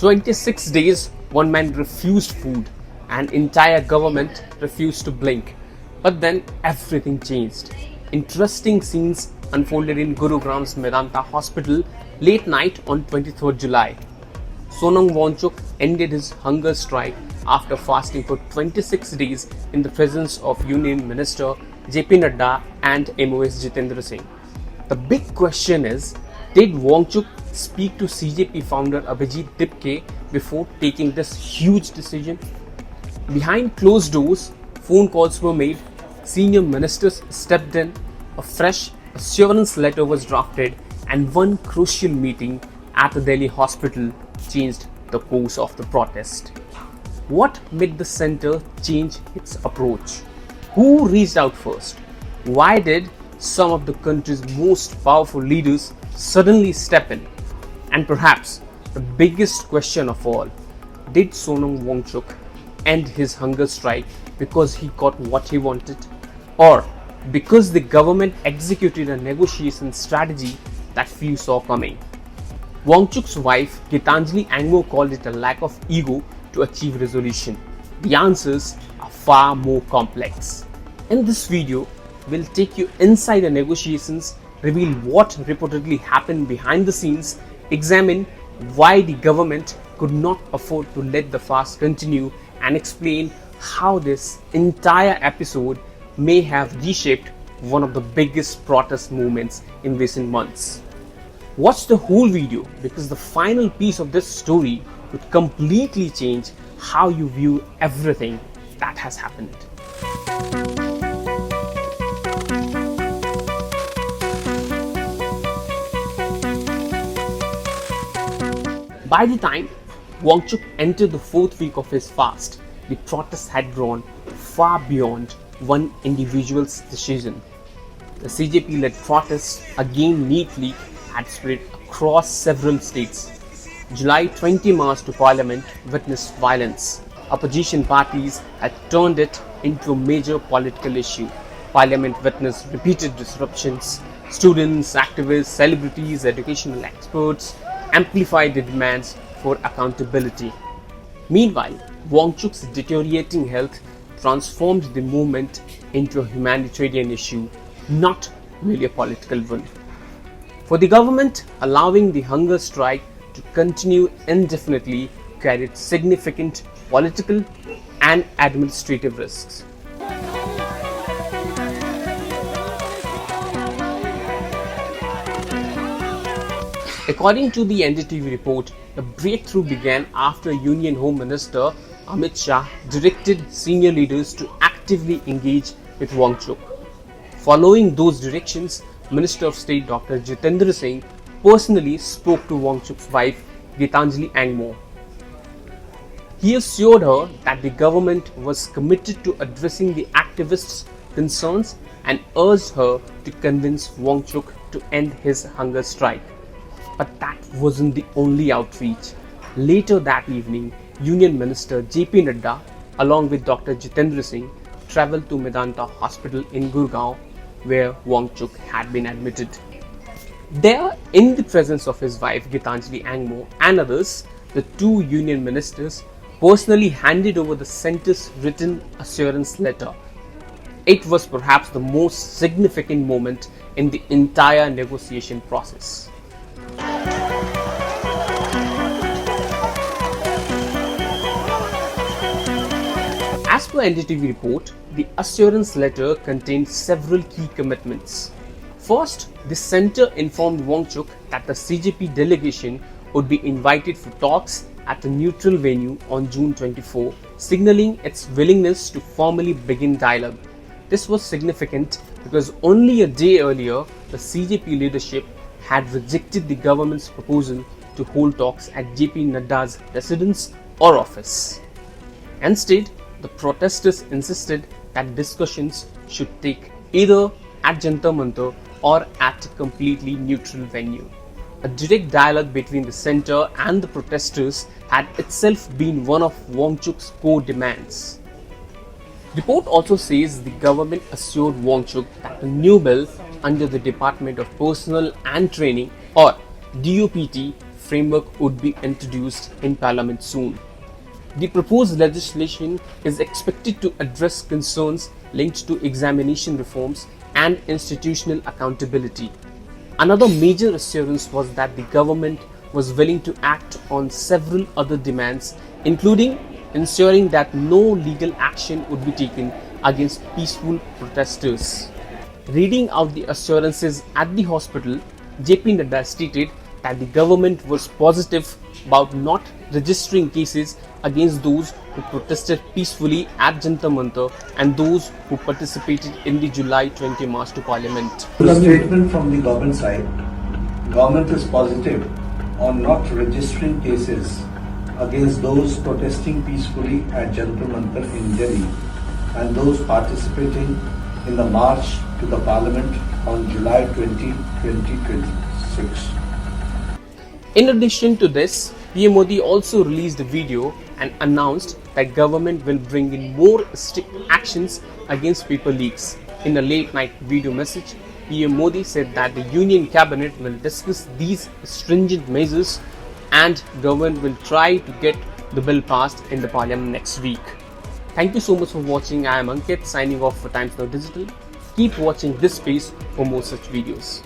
26 days, one man refused food, and entire government refused to blink. But then everything changed. Interesting scenes unfolded in Gurugram's Medanta hospital late night on 23rd July. Sonam Wangchuk ended his hunger strike after fasting for 26 days in the presence of Union Minister JP Nadda and MOS Jitendra Singh. The big question is, did Wangchuk speak to CJP founder Abhijit Dipke before taking this huge decision? Behind closed doors, phone calls were made, senior ministers stepped in, a fresh assurance letter was drafted, and one crucial meeting at the Delhi hospital changed the course of the protest. What made the centre change its approach? Who reached out first? Why did some of the country's most powerful leaders suddenly step in? And perhaps the biggest question of all, did Sonam Wangchuk end his hunger strike because he got what he wanted, or because the government executed a negotiation strategy that few saw coming? Wangchuk's wife Gitanjali Angmo called it a lack of ego to achieve resolution. The answers are far more complex. In this video, we'll take you inside the negotiations, reveal what reportedly happened behind the scenes, examine why the government could not afford to let the fast continue, and explain how this entire episode may have reshaped one of the biggest protest movements in recent months. Watch the whole video because the final piece of this story could completely change how you view everything that has happened. By the time Wangchuk entered the fourth week of his fast, the protest had grown far beyond one individual's decision. The CJP-led protests against neatly had spread across several states. July 20 March to Parliament witnessed violence. Opposition parties had turned it into a major political issue. Parliament witnessed repeated disruptions. Students, activists, celebrities, educational experts amplified the demands for accountability. Meanwhile, Wangchuk's deteriorating health transformed the movement into a humanitarian issue, not merely a political one. For the government, allowing the hunger strike to continue indefinitely carried significant political and administrative risks. According to the NDTV report, the breakthrough began after Union Home Minister Amit Shah directed senior leaders to actively engage with Wangchuk. Following those directions, Minister of State Dr. Jitendra Singh personally spoke to Wangchuk's wife Gitanjali Angmo. He assured her that the government was committed to addressing the activists' concerns and urged her to convince Wangchuk to end his hunger strike. But that wasn't the only outreach. Later that evening, Union Minister JP Nadda, along with Dr. Jitendra Singh, travelled to Medanta Hospital in Gurgaon, where Wangchuk had been admitted. There, in the presence of his wife Gitanjali Angmo and others, the two union ministers personally handed over the centre's written assurance letter. It was perhaps the most significant moment in the entire negotiation process. As per NDTV report, the assurance letter contained several key commitments. First, the centre informed Wangchuk that the CJP delegation would be invited for talks at a neutral venue on June 24, signalling its willingness to formally begin dialogue. This was significant because only a day earlier, the CJP leadership had rejected the government's proposal to hold talks at JP Nadda's residence or office. Instead, the protesters insisted that discussions should take either at Jantar Mantar or at a completely neutral venue. A direct dialogue between the centre and the protesters had itself been one of Wangchuk's core demands. Report also says the government assured Wangchuk that the new bill under the Department of Personnel and Training or DOPT framework would be introduced in Parliament soon. The proposed legislation is expected to address concerns linked to examination reforms and institutional accountability. Another major assurance was that the government was willing to act on several other demands, including ensuring that no legal action would be taken against peaceful protesters. Reading out the assurances at the hospital, JP Nadda stated that the government was positive about not registering cases against those who protested peacefully at Jantar Mantar and those who participated in the July 20 march to Parliament. The statement from the government side, government is positive on not registering cases against those protesting peacefully at Jantar Mantar in Delhi and those participating in the march to the Parliament on July 20, 2026. In addition to this, PM Modi also released a video and announced that government will bring in more strict actions against paper leaks. In a late night video message, PM Modi said that the Union Cabinet will discuss these stringent measures and government will try to get the bill passed in the Parliament next week. Thank you so much for watching. I am Ankit signing off for Times Now Digital. Keep watching this space for more such videos.